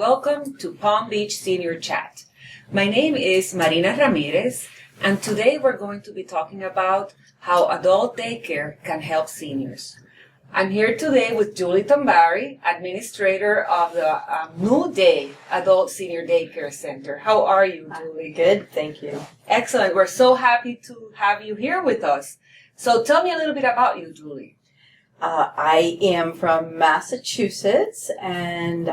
welcome to Palm Beach Senior Chat. My name is Marina Ramirez, and today we're going to be talking about how adult daycare can help seniors. I'm here today with Julie Tombari, administrator of the New Day Adult Senior Daycare Center. How are you, Julie? Good, thank you. Excellent. We're so happy to have you here with us. So tell me a little bit about you, Julie. I am from Massachusetts, and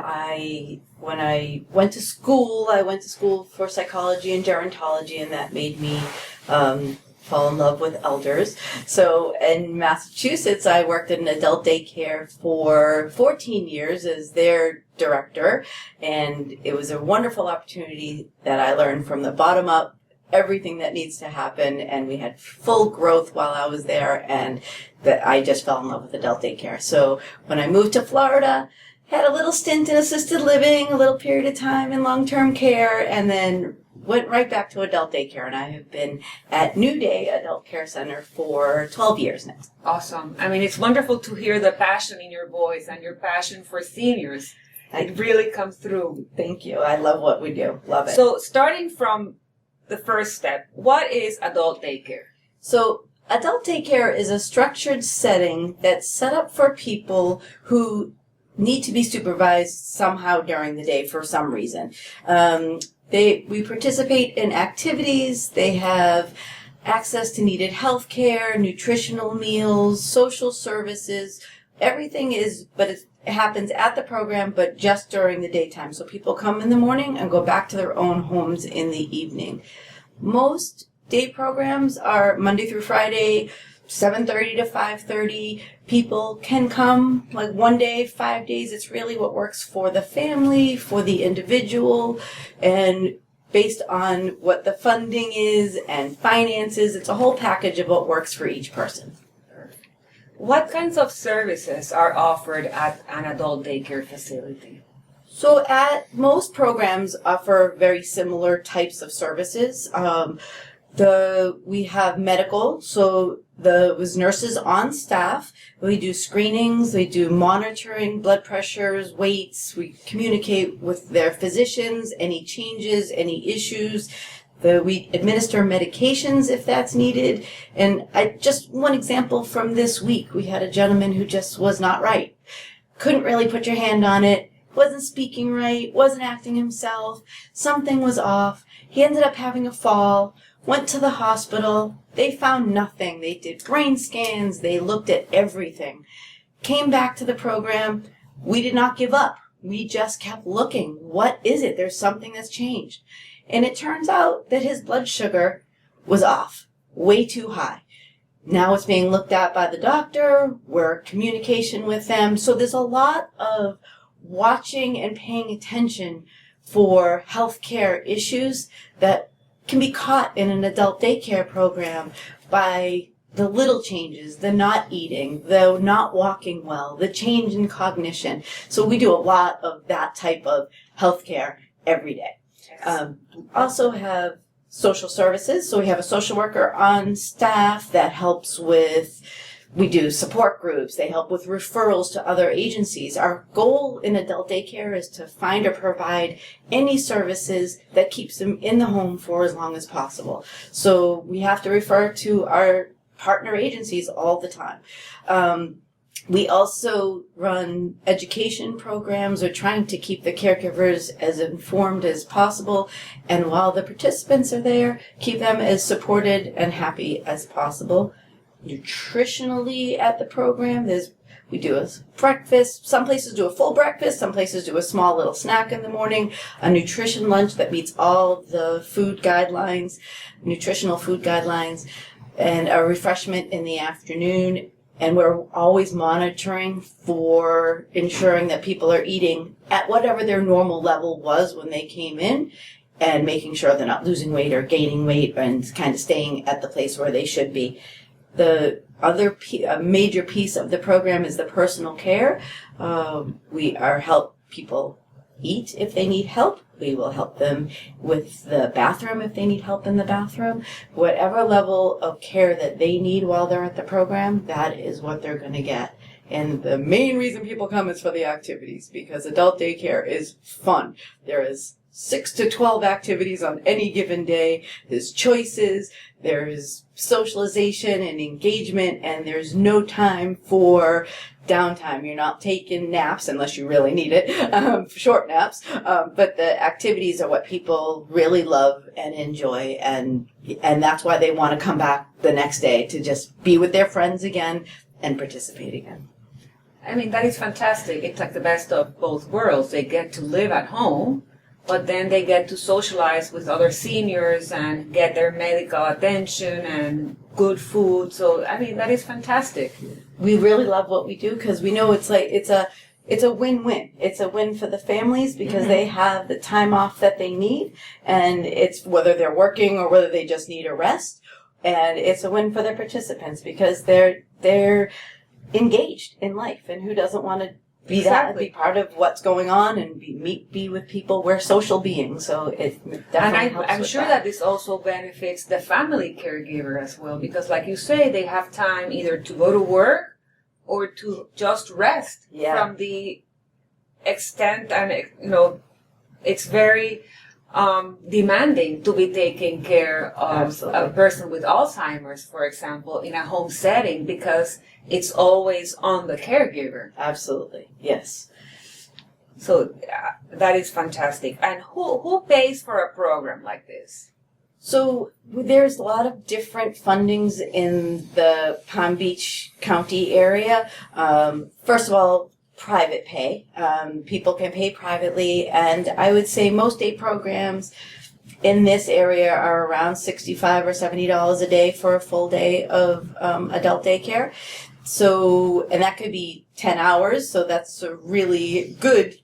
when I went to school for psychology and gerontology, and that made me fall in love with elders. So in Massachusetts, I worked in adult daycare for 14 years as their director, and it was a wonderful opportunity that I learned from the bottom up everything that needs to happen, and we had full growth while I was there, and that I just fell in love with adult daycare. So when I moved to Florida, had a little stint in assisted living, a little period of time in long-term care, and then went right back to adult daycare, and I have been at New Day Adult Care Center for 12 years now. Awesome. I mean, it's wonderful to hear the passion in your voice and your passion for seniors. It really comes through. Thank you. I love what we do. Love it. So starting from the first step, what is adult daycare? So adult daycare is a structured setting that's set up for people who need to be supervised somehow during the day for some reason. We participate in activities. They have access to needed health care, nutritional meals, social services. Everything it happens at the program, but just during the daytime. So people come in the morning and go back to their own homes in the evening. Most day programs are Monday through Friday, 7:30 to 5:30. People can come like one day, 5 days. It's really what works for the family, for the individual, and based on what the funding is and finances. It's a whole package of what works for each person. What kinds of services are offered at an adult daycare facility? So at most programs offer very similar types of services. We have medical, so there's nurses on staff. We do screenings, we do monitoring, blood pressures, weights. We communicate with their physicians, any changes, any issues. We administer medications if that's needed. And just one example from this week, we had a gentleman who just was not right. Couldn't really put your hand on it, wasn't speaking right, wasn't acting himself, something was off. He ended up having a fall, went to the hospital. They found nothing. They did brain scans. They looked at everything. Came back to the program. We did not give up. We just kept looking. What is it? There's something that's changed. And it turns out that his blood sugar was off, way too high. Now it's being looked at by the doctor. We're in communication with them. So there's a lot of watching and paying attention for healthcare issues that can be caught in an adult daycare program by the little changes, the not eating, the not walking well, the change in cognition. So we do a lot of that type of healthcare every day. Also have social services. So we have a social worker on staff that helps with, we do support groups. They help with referrals to other agencies. Our goal in adult daycare is to find or provide any services that keeps them in the home for as long as possible. So we have to refer to our partner agencies all the time. We also run education programs. We're trying to keep the caregivers as informed as possible. And while the participants are there, keep them as supported and happy as possible. Nutritionally at the program, we do a breakfast. Some places do a full breakfast. Some places do a small little snack in the morning. A nutrition lunch that meets all the food guidelines, nutritional food guidelines, and a refreshment in the afternoon. And we're always monitoring for ensuring that people are eating at whatever their normal level was when they came in, and making sure they're not losing weight or gaining weight and kind of staying at the place where they should be. The other major piece of the program is the personal care. We help people eat if they need help. We will help them with the bathroom if they need help in the bathroom. Whatever level of care that they need while they're at the program, that is what they're going to get. And the main reason people come is for the activities, because adult daycare is fun. There is 6 to 12 activities on any given day. There's choices, there's socialization and engagement, and there's no time for downtime. You're not taking naps unless you really need it, short naps. But the activities are what people really love and enjoy, and that's why they want to come back the next day to just be with their friends again and participate again. I mean, that is fantastic. It's like the best of both worlds. They get to live at home, but then they get to socialize with other seniors and get their medical attention and good food. So, I mean, that is fantastic. We really love what we do because we know it's a win-win. It's a win for the families because they have the time off that they need, and it's whether they're working or whether they just need a rest. And it's a win for the participants because they're engaged in life, and who doesn't want to be Exactly. be part of what's going on and be with people. We're social beings, so it definitely helps. I'm sure that this also benefits the family caregiver as well, because like you say, they have time either to go to work or to just rest from the extent, and it's very demanding to be taking care of Absolutely. a person with Alzheimer's, for example, in a home setting, because it's always on the caregiver. Absolutely, yes. So that is fantastic. And who pays for a program like this? So there's a lot of different fundings in the Palm Beach County area. First of all, private pay. People can pay privately, and I would say most day programs in this area are around $65 or $70 a day for a full day of adult daycare. So, and that could be 10 hours, so that's a really good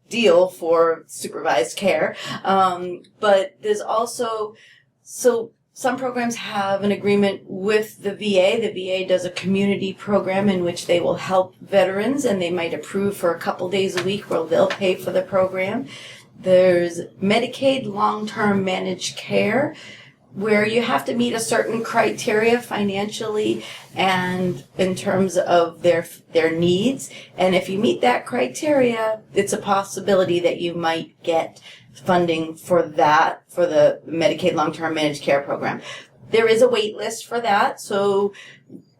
deal for supervised care. But there's also, so some programs have an agreement with the VA. The VA does a community program in which they will help veterans, and they might approve for a couple days a week where they'll pay for the program. There's Medicaid long-term managed care, where you have to meet a certain criteria financially and in terms of their needs. And if you meet that criteria, it's a possibility that you might get funding for that, for the Medicaid long-term managed care program. There is a wait list for that, so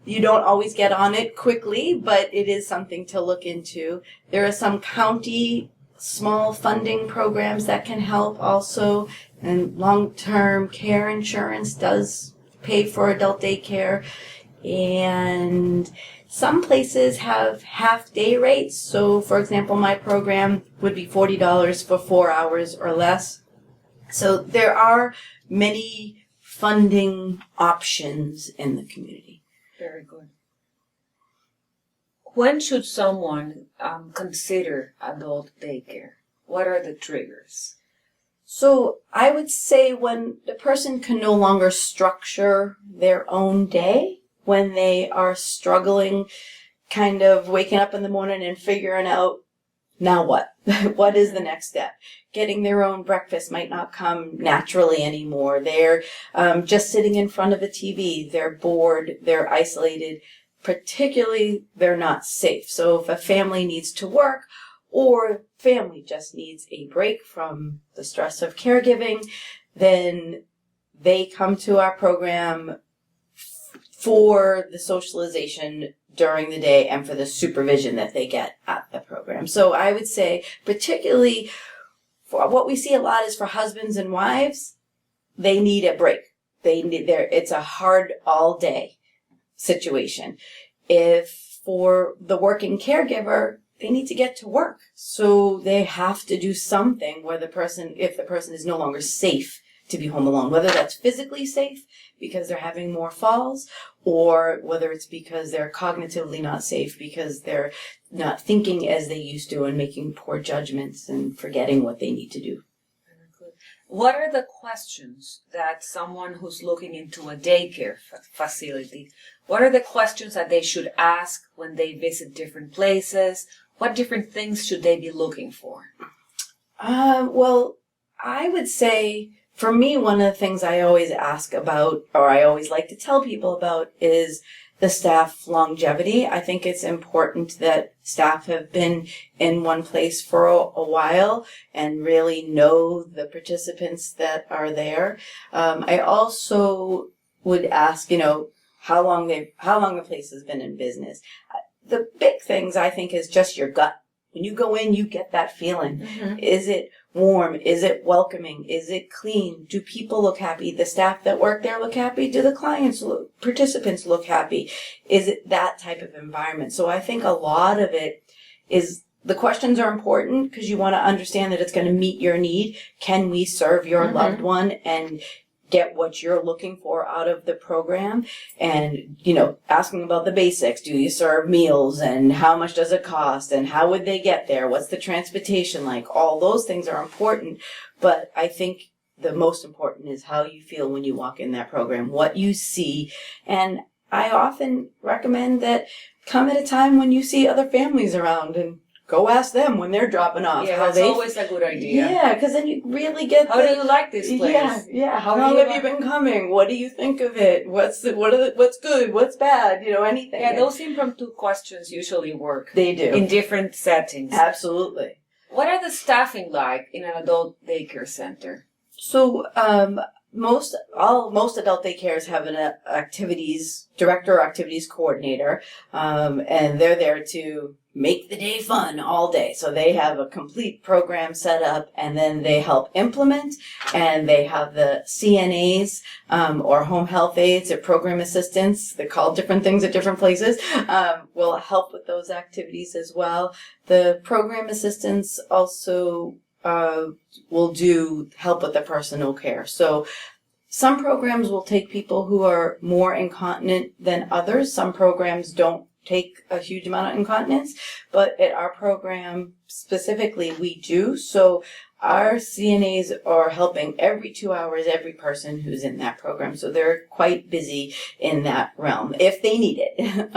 you don't always get on it quickly, but it is something to look into. There are some county small funding programs that can help also, and long-term care insurance does pay for adult daycare, and some places have half-day rates. So, for example, my program would be $40 for 4 hours or less. So there are many funding options in the community. Very good. When should someone consider adult daycare? What are the triggers? So I would say when the person can no longer structure their own day, when they are struggling, kind of waking up in the morning and figuring out, now what? What is the next step? Getting their own breakfast might not come naturally anymore. They're just sitting in front of the TV. They're bored. They're isolated. Particularly, they're not safe. So if a family needs to work, or family just needs a break from the stress of caregiving, then they come to our program for the socialization during the day and for the supervision that they get at the program. So I would say, particularly for what we see a lot is for husbands and wives, they need a break. It's a hard all day situation. If for the working caregiver, they need to get to work. So they have to do something where if the person is no longer safe to be home alone, whether that's physically safe because they're having more falls, or whether it's because they're cognitively not safe because they're not thinking as they used to and making poor judgments and forgetting what they need to do. What are the questions that someone who's looking into a daycare facility, what are the questions that they should ask when they visit different places? What different things should they be looking for? Well, I would say, for me, one of the things I always ask about, or I always like to tell people about, is the staff longevity. I think it's important that staff have been in one place for a while and really know the participants that are there. I also would ask, how long the place has been in business. The big things I think is just your gut. When you go in, you get that feeling. Mm-hmm. Is it warm? Is it welcoming? Is it clean? Do people look happy? The staff that work there look happy? Do the participants look happy? Is it that type of environment? So I think a lot of it is the questions are important because you want to understand that it's going to meet your need. Can we serve your mm-hmm. loved one and get what you're looking for out of the program? And, asking about the basics. Do you serve meals? And how much does it cost? And how would they get there? What's the transportation like? All those things are important. But I think the most important is how you feel when you walk in that program, what you see. And I often recommend that come at a time when you see other families around and go ask them when they're dropping off. Yeah, that's always a good idea. Yeah, because then you really get how do you like this place? Yeah. How long have you been coming? What do you think of it? What's good? What's bad? Anything. Yeah, those impromptu questions usually work. They do. In different settings. Absolutely. What are the staffing like in an adult daycare center? So, most adult daycares have an activities director or activities coordinator, and they're there to make the day fun all day. So they have a complete program set up, and then they help implement, and they have the CNAs, or home health aides or program assistants. They're called different things at different places, will help with those activities as well. The program assistants also will help with the personal care. So some programs will take people who are more incontinent than others. Some programs don't take a huge amount of incontinence, but at our program specifically, we do. So our CNAs are helping every 2 hours every person who's in that program. So they're quite busy in that realm if they need it.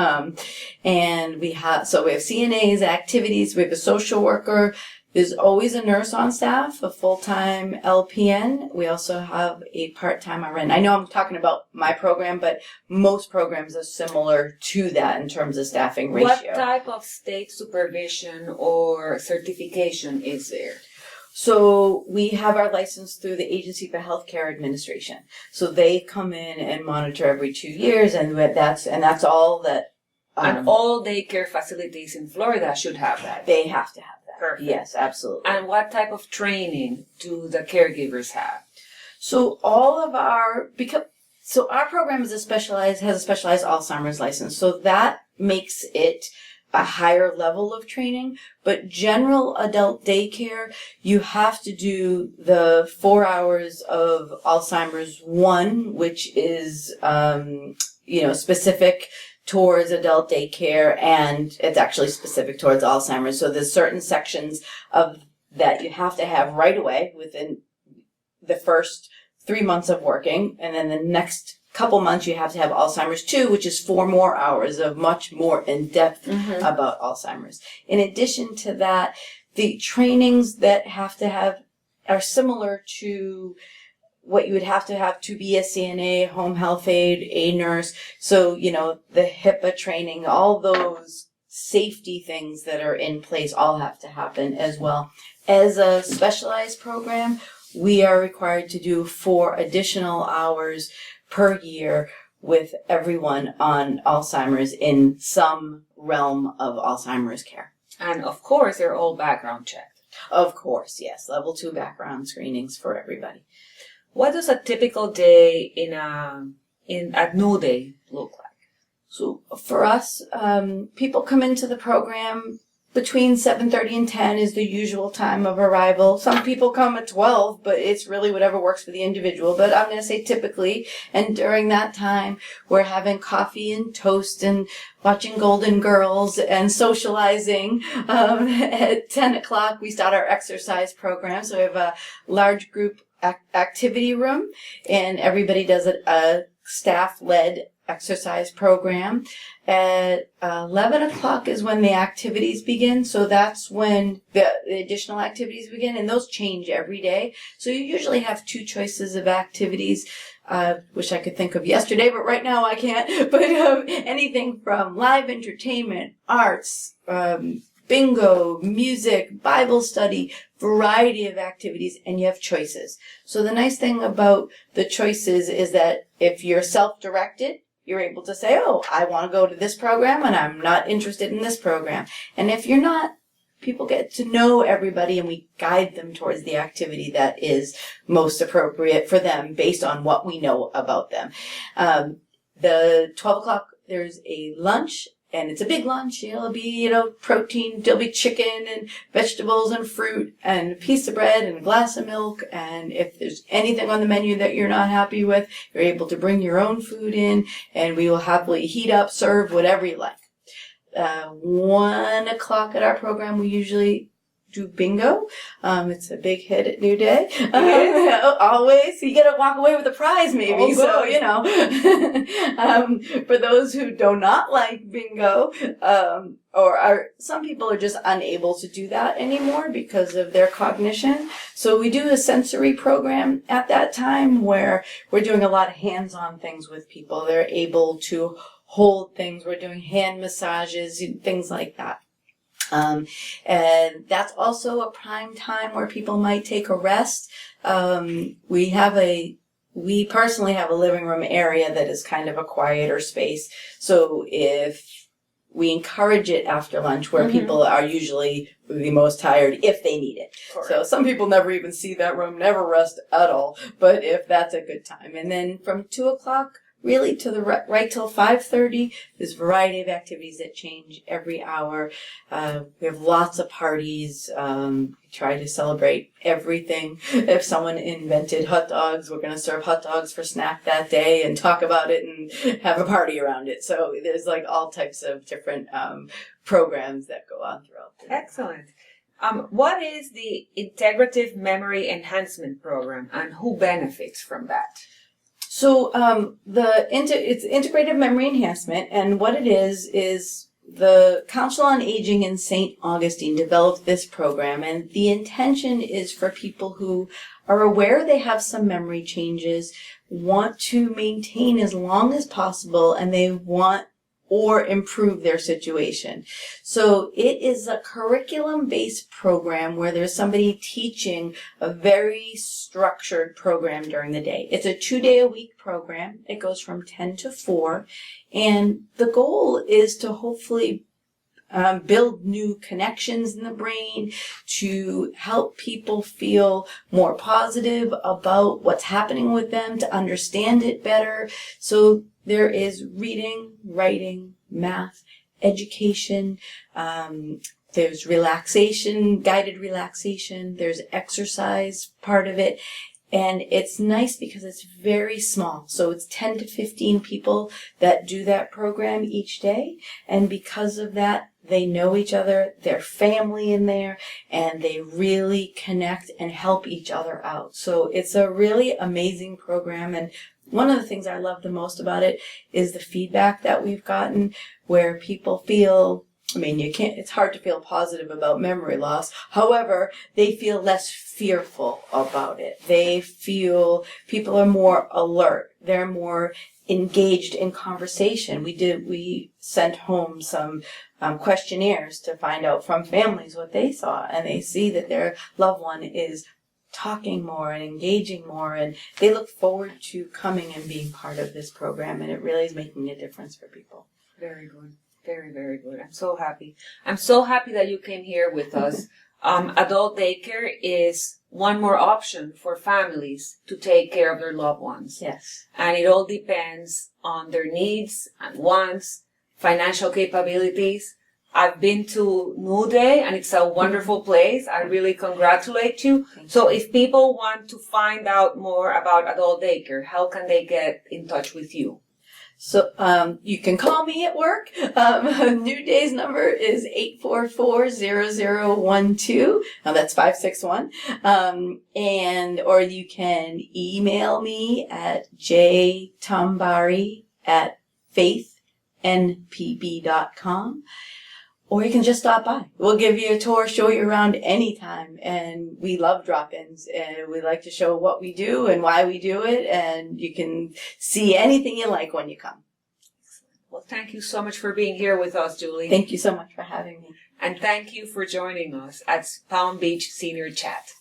And we have CNAs, activities, we have a social worker. There's always a nurse on staff, a full-time LPN. We also have a part-time RN. I know I'm talking about my program, but most programs are similar to that in terms of staffing ratio. What type of state supervision or certification is there? So we have our license through the Agency for Healthcare Administration. So they come in and monitor every 2 years, and that's all that. And all daycare facilities in Florida should have that. They have to have that. Perfect. Yes, absolutely. And what type of training do the caregivers have? So our program has a specialized Alzheimer's license. So that makes it a higher level of training. But general adult daycare, you have to do the 4 hours of Alzheimer's 1, which is, specific towards adult daycare, and it's actually specific towards Alzheimer's. So there's certain sections of that you have to have right away within the first 3 months of working, and then the next couple months you have to have Alzheimer's 2, which is 4 more hours of much more in-depth mm-hmm. about Alzheimer's. In addition to that, the trainings that have to have are similar to what you would have to be a CNA, home health aide, a nurse. So, the HIPAA training, all those safety things that are in place all have to happen as well. As a specialized program, we are required to do 4 additional hours per year with everyone on Alzheimer's in some realm of Alzheimer's care. And of course, they're all background checked. Of course, yes. Level 2 background screenings for everybody. What does a typical day at No Day look like? So for us, people come into the program between 7:30 and 10 is the usual time of arrival. Some people come at 12, but it's really whatever works for the individual. But I'm going to say typically, and during that time, we're having coffee and toast and watching Golden Girls and socializing. At 10 o'clock, we start our exercise program. So we have a large group activity room, and everybody does a staff-led exercise program. At 11 o'clock is when the activities begin. So that's when the additional activities begin, and those change every day. So you usually have 2 choices of activities. Wish I could think of yesterday, but right now I can't. But anything from live entertainment, arts, bingo, music, Bible study, variety of activities, and you have choices. So the nice thing about the choices is that if you're self-directed, you're able to say, oh, I want to go to this program and I'm not interested in this program. And if you're not, people get to know everybody and we guide them towards the activity that is most appropriate for them based on what we know about them. The 12 o'clock, there's a lunch. And it's a big lunch. It'll be, protein. There'll be chicken and vegetables and fruit and a piece of bread and a glass of milk. And if there's anything on the menu that you're not happy with, you're able to bring your own food in, and we will happily heat up, serve, whatever you like. 1 o'clock at our program, we usually do bingo. It's a big hit at New Day. Always. You gotta walk away with a prize maybe. So, for those who do not like bingo, some people are just unable to do that anymore because of their cognition. So we do a sensory program at that time where we're doing a lot of hands-on things with people. They're able to hold things. We're doing hand massages, things like that. And that's also a prime time where people might take a rest. We personally have a living room area that is kind of a quieter space. So if we encourage it after lunch where people are usually the most tired if they need it. Correct. So some people never even see that room, never rest at all. But if that's a good time. And then from 2 o'clock, really to the right till 5:30. There's a variety of activities that change every hour. We have lots of parties. We try to celebrate everything. If someone invented hot dogs, we're going to serve hot dogs for snack that day and talk about it and have a party around it. So there's like all types of different programs that go on throughout the day. Excellent. What is the Integrative Memory Enhancement Program and who benefits from that? So it's Integrative Memory Enhancement, and what it is the Council on Aging in St. Augustine developed this program, and the intention is for people who are aware they have some memory changes, want to maintain as long as possible, and they want or improve their situation. So it is a curriculum-based program where there's somebody teaching a very structured program during the day. It's a 2-day-a-week program. It goes from 10 to 4. And the goal is to hopefully build new connections in the brain, to help people feel more positive about what's happening with them, to understand it better. So there is reading, writing, math, education, there's relaxation, guided relaxation, there's exercise part of it. And it's nice because it's very small. So it's 10 to 15 people that do that program each day. And because of that, they know each other, their family in there, and they really connect and help each other out. So it's a really amazing program. And one of the things I love the most about it is the feedback that we've gotten where people feel, it's hard to feel positive about memory loss. However, they feel less fearful about it. They feel people are more alert. They're more engaged in conversation. We sent home some questionnaires to find out from families what they saw, and they see that their loved one is talking more and engaging more, and they look forward to coming and being part of this program, and it really is making a difference for people. Very good. Very, very good. I'm so happy. I'm so happy that you came here with us. Adult daycare is one more option for families to take care of their loved ones. Yes. And it all depends on their needs and wants, financial capabilities. I've been to New Day, and it's a wonderful place. I really congratulate you. So if people want to find out more about adult daycare, how can they get in touch with you? So you can call me at work. New Day's number is 844-0012. Now that's 561. Or you can email me at jtombari at faithnpb.com. Or you can just stop by. We'll give you a tour, show you around anytime. And we love drop-ins. And we like to show what we do and why we do it. And you can see anything you like when you come. Well, thank you so much for being here with us, Julie. Thank you so much for having me. And thank you for joining us at Palm Beach Senior Chat.